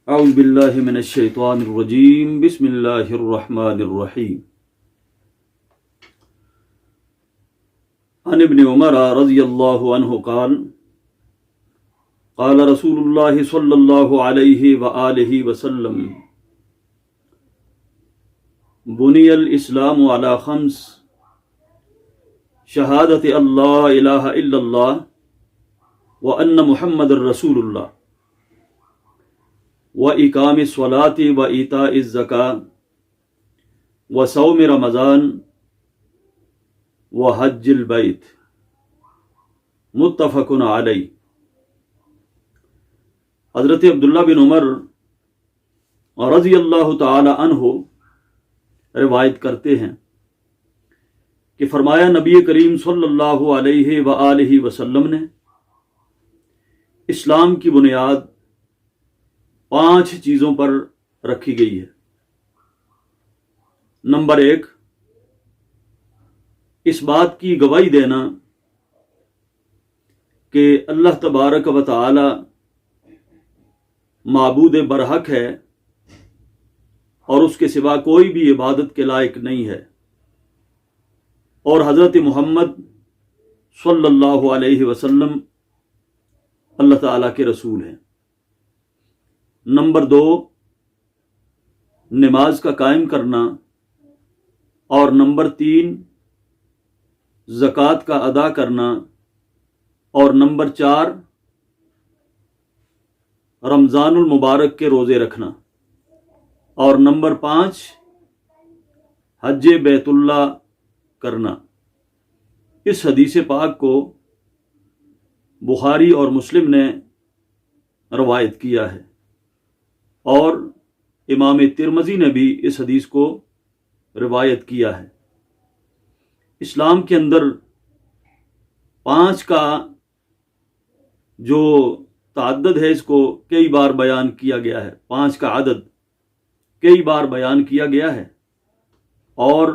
اعوذ باللہ من الشیطان الرجیم بسم اللہ الرحمن الرحیم عن ابن عمر رضی اللہ عنہ قال قال رسول اللہ صلی اللہ علیہ وآلہ وسلم بنی الاسلام علی خمس شہادت اللہ الہ الا اللہ وان محمد رسول اللہ وإقام الصلاة وإيتاء الزكاة وصوم رمضان وحج البيت متفق علیہ۔ حضرت عبداللہ بن عمر رضی اللہ تعالی عنہ روایت کرتے ہیں کہ فرمایا نبی کریم صلی اللہ علیہ وآلہ وسلم نے اسلام کی بنیاد 5 چیزوں پر رکھی گئی ہے۔ نمبر 1، اس بات کی گواہی دینا کہ اللہ تبارک و تعالی معبود برحق ہے اور اس کے سوا کوئی بھی عبادت کے لائق نہیں ہے، اور حضرت محمد صلی اللہ علیہ وسلم اللہ تعالیٰ کے رسول ہیں۔ نمبر 2، نماز کا قائم کرنا، اور نمبر 3، زکوٰۃ کا ادا کرنا، اور نمبر 4، رمضان المبارک کے روزے رکھنا، اور نمبر 5، حج بیت اللہ کرنا۔ اس حدیث پاک کو بخاری اور مسلم نے روایت کیا ہے، اور امام ترمذی نے بھی اس حدیث کو روایت کیا ہے۔ اسلام کے اندر 5 کا جو تعدد ہے اس کو کئی بار بیان کیا گیا ہے، 5 کا عدد کئی بار بیان کیا گیا ہے، اور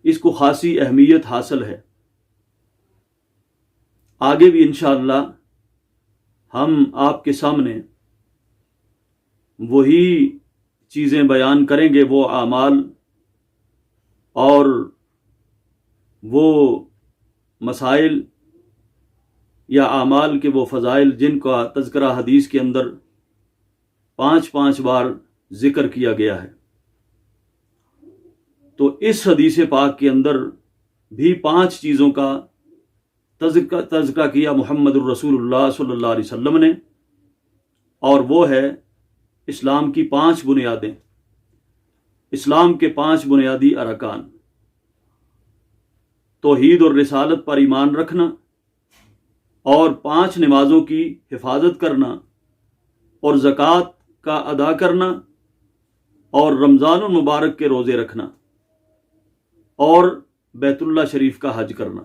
اس کو خاصی اہمیت حاصل ہے۔ آگے بھی انشاءاللہ ہم آپ کے سامنے وہی چیزیں بیان کریں گے، وہ اعمال اور وہ مسائل یا اعمال کے وہ فضائل جن کا تذکرہ حدیث کے اندر 5 بار ذکر کیا گیا ہے۔ تو اس حدیث پاک کے اندر بھی 5 چیزوں کا تذکرہ کیا محمد الرسول اللہ صلی اللہ علیہ وسلم نے، اور وہ ہے اسلام کی 5 بنیادیں، اسلام کے 5 بنیادی ارکان: توحید اور رسالت پر ایمان رکھنا، اور 5 نمازوں کی حفاظت کرنا، اور زکوٰۃ کا ادا کرنا، اور رمضان المبارک کے روزے رکھنا، اور بیت اللہ شریف کا حج کرنا۔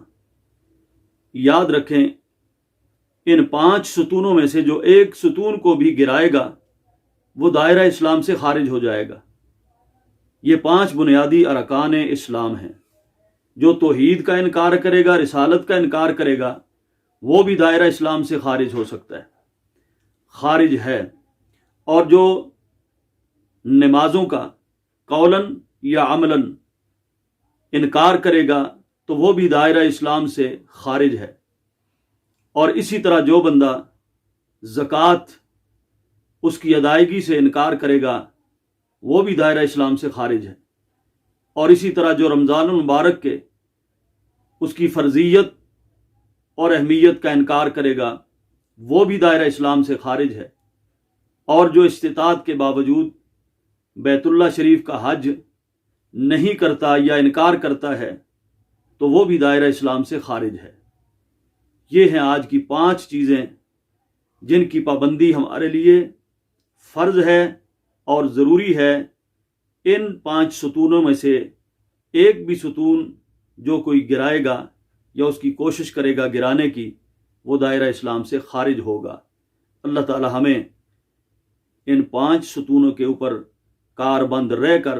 یاد رکھیں، ان 5 ستونوں میں سے جو ایک ستون کو بھی گرائے گا وہ دائرہ اسلام سے خارج ہو جائے گا۔ یہ 5 بنیادی ارکان اسلام ہیں۔ جو توحید کا انکار کرے گا، رسالت کا انکار کرے گا، وہ بھی دائرہ اسلام سے خارج ہو سکتا ہے، خارج ہے۔ اور جو نمازوں کا قولاً یا عملاً انکار کرے گا تو وہ بھی دائرہ اسلام سے خارج ہے۔ اور اسی طرح جو بندہ زکوٰۃ اس کی ادائیگی سے انکار کرے گا وہ بھی دائرہ اسلام سے خارج ہے۔ اور اسی طرح جو رمضان المبارک کے اس کی فرضیت اور اہمیت کا انکار کرے گا وہ بھی دائرہ اسلام سے خارج ہے۔ اور جو استطاعت کے باوجود بیت اللہ شریف کا حج نہیں کرتا یا انکار کرتا ہے تو وہ بھی دائرہ اسلام سے خارج ہے۔ یہ ہیں آج کی 5 چیزیں جن کی پابندی ہمارے لیے فرض ہے اور ضروری ہے۔ ان 5 ستونوں میں سے ایک بھی ستون جو کوئی گرائے گا یا اس کی کوشش کرے گا گرانے کی وہ دائرہ اسلام سے خارج ہوگا۔ اللہ تعالی ہمیں ان 5 ستونوں کے اوپر کاربند رہ کر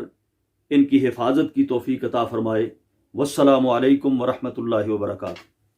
ان کی حفاظت کی توفیق عطا فرمائے۔ والسلام علیکم ورحمۃ اللہ وبرکاتہ۔